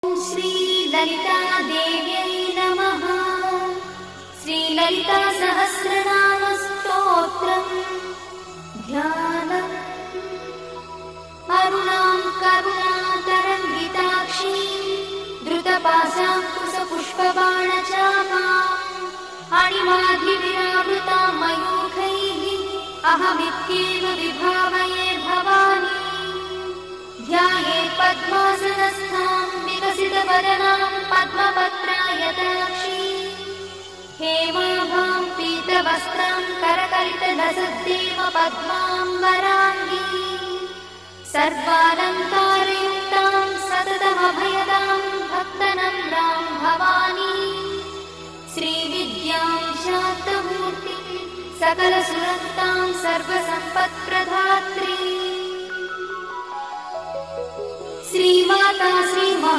श्री ललिता देव्यै नमः। श्री ललिता सहस्रनाम स्तोत्रम् ध्यानम्। अरुणां करुणातरङ्गिताक्षीं धृतपाशाङ्कुशपुष्पबाणचापाम् अणिमाधिविरावृतां मयूखैः अहमित्येव विभावये भवानी। ध्यायेत् पद्मासनस्थां विकसितवदनां पद्मपत्रायताक्षीं हेमाभां पीतवस्त्रां करकलितलसद्देव पद्माम्बराङ्गीं सर्वालङ्कारयुक्तां सततमभयदां भक्तनम्रां भवानी। श्रीविद्यां शान्तमूर्तिं सकलसुरक्तां सर्वसम्पत्प्रदात्री श्रीमाता श्रीमहा